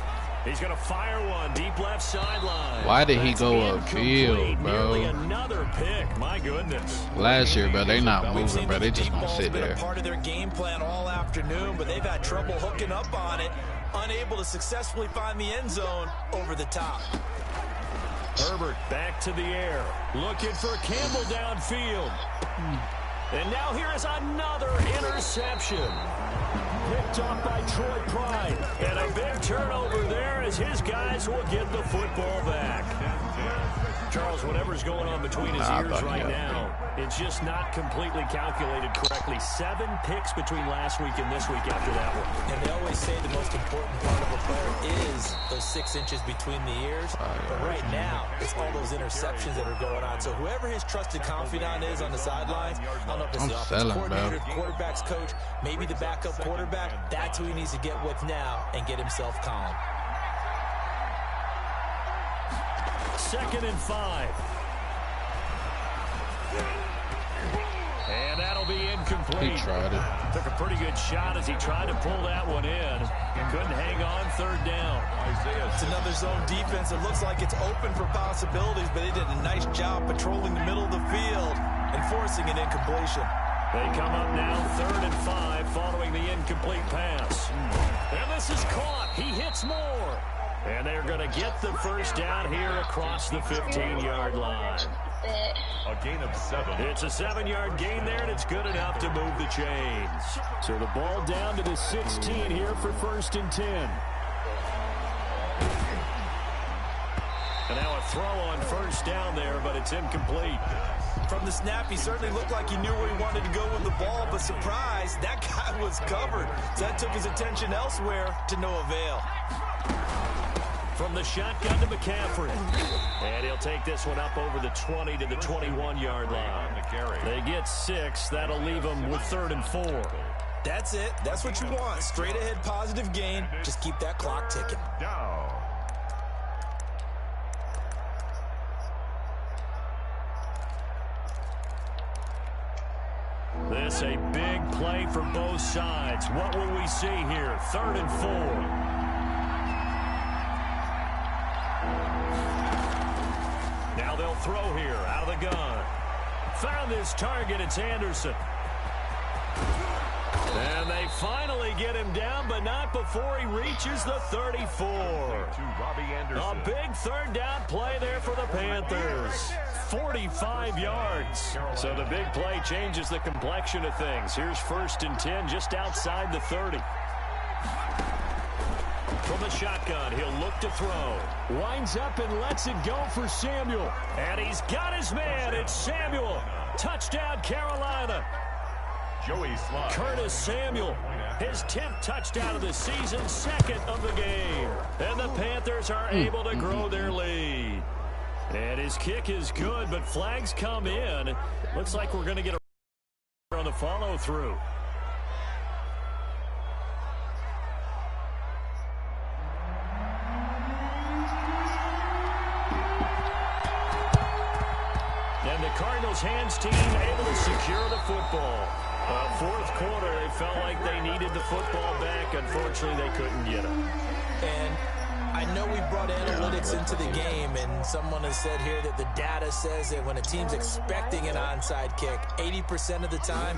D: He's going to fire one deep left sideline.
A: Why did he go upfield, bro?
D: Nearly another pick. My goodness.
A: Last year, bro, they not moving, bro. They just gonna sit there.
E: Part of their game plan all afternoon, but they've had trouble hooking up on it, unable to successfully find the end zone over the top.
D: Herbert back to the air, looking for Campbell downfield. And now here is another interception. Picked off by Troy Pride. And a big turnover there as his guys will get the football back. Charles, whatever's going on between his ears right now, it's just not completely calculated correctly. 7 picks between last week and this week after that one.
E: And they always say the most important part of a player is those 6 inches between the ears. But right now, it's all those interceptions that are going on. So whoever his trusted confidant is on the sidelines, I don't know if it's the offensive coordinator, quarterback's coach, maybe the backup quarterback, that's who he needs to get with now and get himself calm.
D: 2nd and 5. And that'll be incomplete.
A: He tried it.
D: Took a pretty good shot as he tried to pull that one in. Couldn't hang on 3rd down.
E: It's another zone defense. It looks like it's open for possibilities, but they did a nice job patrolling the middle of the field and forcing an incompletion.
D: They come up now 3rd and 5 following the incomplete pass. And this is caught. He hits more. And they're going to get the first down here across the 15-yard line.
F: A gain of 7.
D: It's a 7-yard gain there, and it's good enough to move the chains. So the ball down to the 16 here for 1st and 10. And now a throw on 1st down there, but it's incomplete.
E: From the snap, he certainly looked like he knew where he wanted to go with the ball, but surprise, that guy was covered. So that took his attention elsewhere to no avail.
D: From the shotgun to McCaffrey. And he'll take this one up over the 20 to the 21-yard line. They get 6. That'll leave them with 3rd and 4.
E: That's it. That's what you want. Straight ahead positive gain. Just keep that clock ticking.
F: Down.
D: This a big play for both sides. What will we see here? 3rd and 4. Now they'll throw here out of the gun. Found his target. It's Anderson. And they finally get him down, but not before he reaches the 34. A big 3rd down play there for the Panthers. 45 yards. So the big play changes the complexion of things. Here's 1st and 10 just outside the 30. From the shotgun, he'll look to throw. Winds up and lets it go for Samuel. And he's got his man. It's Samuel. Touchdown, Carolina.
F: Joey Slye.
D: Curtis Samuel, his 10th touchdown of the season, 2nd of the game. And the Panthers are able to grow their lead. And his kick is good, but flags come in. Looks like we're going to get a on the follow-through. And the Cardinals' hands team able to secure the football. 4th quarter, they felt like they needed the football back. Unfortunately, they couldn't get it.
E: And I know we brought analytics into the game, and someone has said here that the data says that when a team's expecting an onside kick, 80% of the time,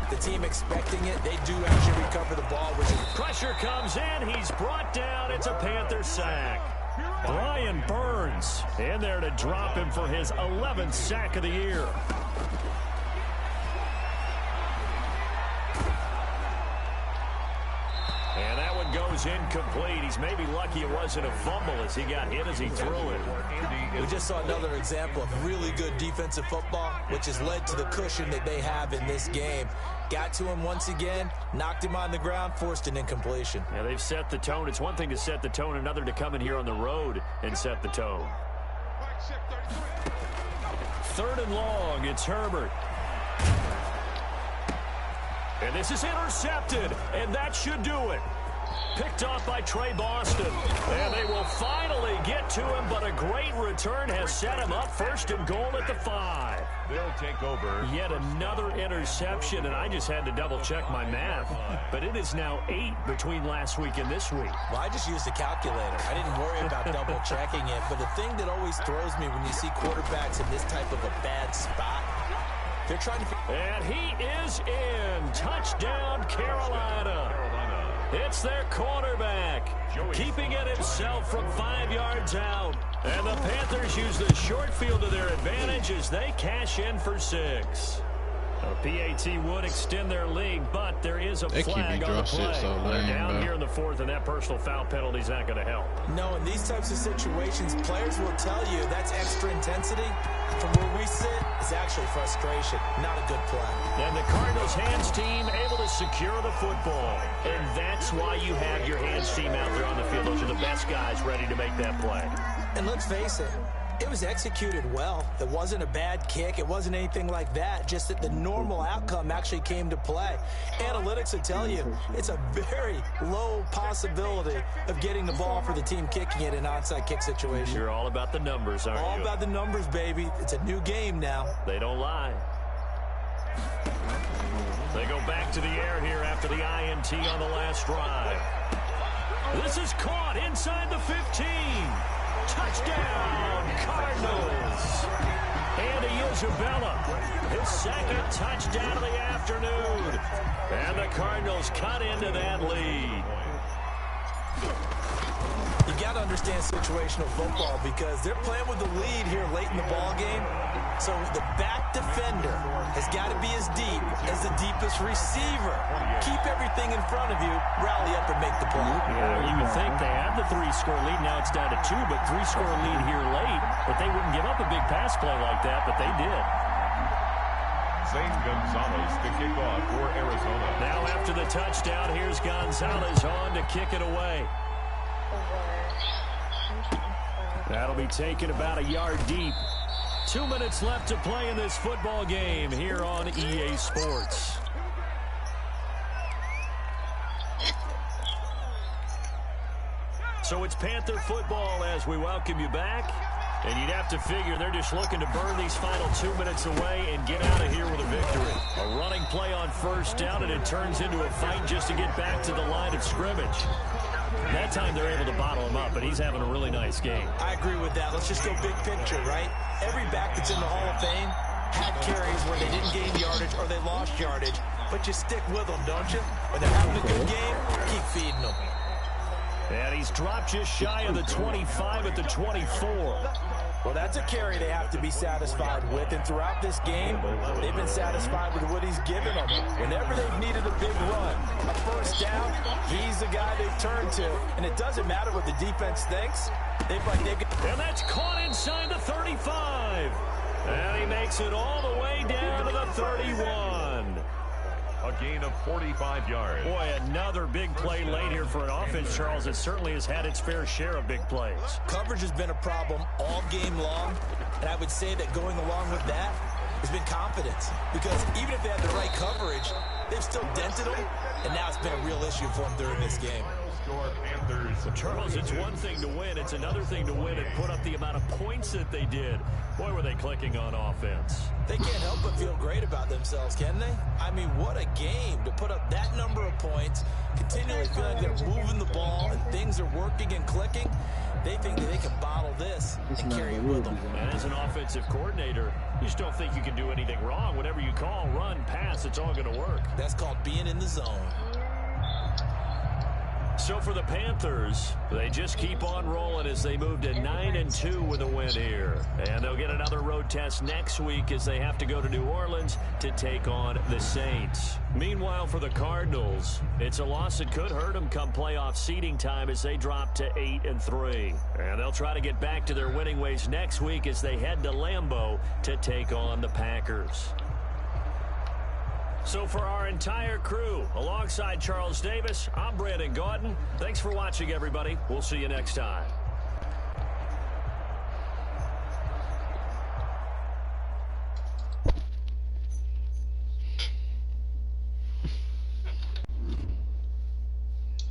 E: the team expecting it, they do actually recover the ball.
D: Pressure comes in. He's brought down. It's a Panther sack. Brian Burns in there to drop him for his 11th sack of the year. And that one goes incomplete. He's maybe lucky it wasn't a fumble as he got hit as he threw it.
E: We just saw another example of really good defensive football, which has led to the cushion that they have in this game. Got to him once again, knocked him on the ground, forced an incompletion.
D: Yeah, they've set the tone. It's one thing to set the tone, another to come in here on the road and set the tone. 3rd and long, it's Herbert. And this is intercepted, and that should do it. Picked off by Trey Boston. And they will finally get to him, but a great return has set him up 1st and goal at the 5.
F: They'll take over.
D: Yet another interception, and I just had to double-check my math. But it is now 8 between last week and this week.
E: Well, I just used a calculator. I didn't worry about double-checking it. But the thing that always throws me when you see quarterbacks in this type of a bad spot, they're trying to...
D: And he is in. Touchdown, Carolina. It's their quarterback, keeping it himself from 5 yards out. And the Panthers use the short field to their advantage as they cash in for 6. PAT would extend their lead, but there is a flag on the play. They're down here in the fourth, and that personal foul penalty is not going to help.
E: No, in these types of situations, players will tell you that's extra intensity. From where we sit, it's actually frustration, not a good play.
D: And the Cardinals hands team able to secure the football. And that's why you have your hands team out there on the field. Those are the best guys ready to make that play.
E: And let's face it, it was executed well. It wasn't a bad kick. It wasn't anything like that. Just that the normal outcome actually came to play. Analytics will tell you it's a very low possibility of getting the ball for the team kicking it in an onside kick situation.
D: You're all about the numbers, aren't you?
E: All about the numbers, baby. It's a new game now.
D: They don't lie. They go back to the air here after the INT on the last drive. This is caught inside the 15. Touchdown, Cardinals. Andy Isabella, his second touchdown of the afternoon. And the Cardinals cut into that lead.
E: You got to understand situational football because they're playing with the lead here late in the ball game. So the back defender has got to be as deep as the deepest receiver. Keep everything in front of you, rally up and make the play.
D: Yeah, you would think they had the 3-score lead. Now it's down to 2, but 3-score lead here late. But they wouldn't give up a big pass play like that, but they did.
F: Zane Gonzalez to kick off for Arizona.
D: Now after the touchdown, here's Gonzalez on to kick it away. That'll be taken about a yard deep. 2 minutes left to play in this football game here on EA Sports. So it's Panther football as we welcome you back. And you'd have to figure they're just looking to burn these final 2 minutes away and get out of here with a victory. A running play on first down, and it turns into a fight just to get back to the line of scrimmage. That time they're able to bottle him up, but he's having a really nice game.
E: I agree with that. Let's just go big picture, right? Every back that's in the Hall of Fame had carries where they didn't gain yardage or they lost yardage, but you stick with them, don't you? When they're having a good game, keep feeding them.
D: And he's dropped just shy of the 25 at the 24.
E: Well, that's a carry they have to be satisfied with, and throughout this game, they've been satisfied with what he's given them. Whenever they've needed a big run, a first down, he's the guy they've turned to, and it doesn't matter what the defense thinks. They find they can.
D: And that's caught inside the 35. And he makes it all the way down to the 31.
F: A gain of 45 yards.
D: Boy, another big play late here for an offense, Charles, that certainly has had its fair share of big plays.
E: Coverage has been a problem all game long, and I would say that going along with that has been confidence. Because even if they had the right coverage, they've still dented them, and now it's been a real issue for them during this game.
D: Charles, it's one thing to win. It's another thing to win and put up the amount of points that they did. Boy, were they clicking on offense.
E: They can't help but feel great about themselves, can they? I mean, what a game to put up that number of points, continually feeling they're moving the ball and things are working and clicking. They think that they can bottle this and carry it with them.
D: And as an offensive coordinator, you just don't think you can do anything wrong. Whatever you call, run, pass, it's all going to work.
E: That's called being in the zone.
D: So for the Panthers, they just keep on rolling as they move to 9-2 with a win here. And they'll get another road test next week as they have to go to New Orleans to take on the Saints. Meanwhile, for the Cardinals, it's a loss that could hurt them come playoff seeding time as they drop to 8-3. And they'll try to get back to their winning ways next week as they head to Lambeau to take on the Packers. So for our entire crew, alongside Charles Davis, I'm Brandon Gaudin. Thanks for watching, everybody. We'll see you next time.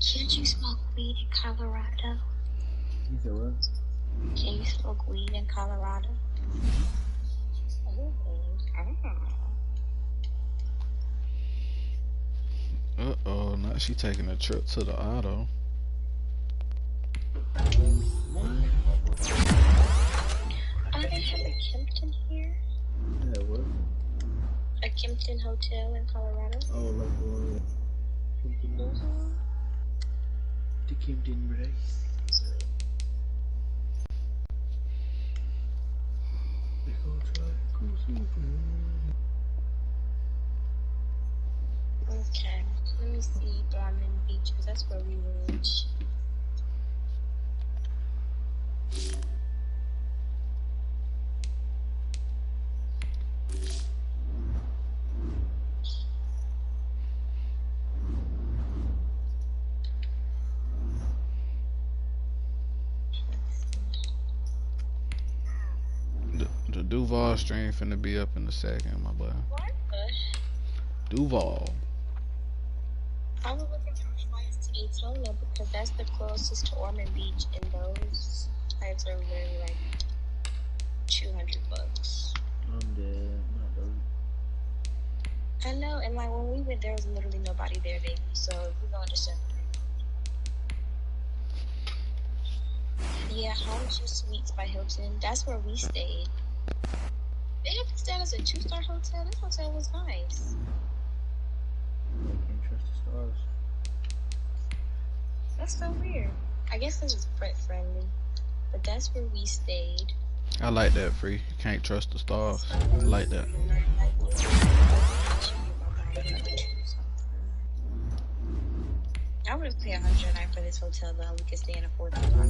G: Can't you smoke weed in Colorado?
B: You said what?
G: Can you smoke weed in Colorado?
A: Uh-oh, now she taking a trip to the auto.
G: Oh, they have a Kimpton here?
B: Yeah, what?
G: A Kimpton hotel in Colorado?
B: Oh, like the one
G: Mm-hmm.
B: the Kimpton Brace. They gonna try to cruise me.
G: Okay, let me see. Diamond Beach, 'cause that's where we were.
A: The Duval stream finna be up in a second, my boy.
G: What?
A: Duval.
G: I was looking for flights to Daytona because that's the closest to Ormond Beach, and those flights are literally like $200.
B: I'm dead. Not those.
G: I know, and like when we went, there was literally nobody there, baby. So we're going to separate. Yeah, Home Two Suites by Hilton. That's where we stayed. They have this down as a 2-star hotel. This hotel was nice.
B: I can't trust the stars.
G: That's so weird. I guess this is pet friendly, but that's where we stayed.
A: I like that, free. You can't trust the stars. I like that.
G: I would have paid $109 for this hotel though. We could stay in a 4-star.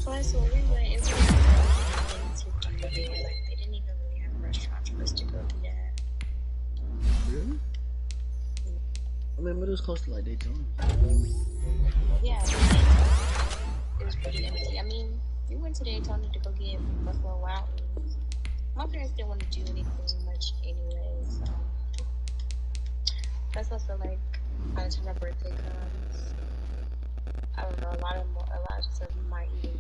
G: Plus, when we went, it was too there. Like, they didn't even really have restaurants for us to go to that.
B: Really? I mean, but it was close to like Daytona.
G: Yeah, it was pretty empty. I mean, we went to Daytona to go get Buffalo Wild Wings. My parents didn't want to do anything much anyway, so that's also like by the time my birthday comes, I don't know. A lot of stuff might even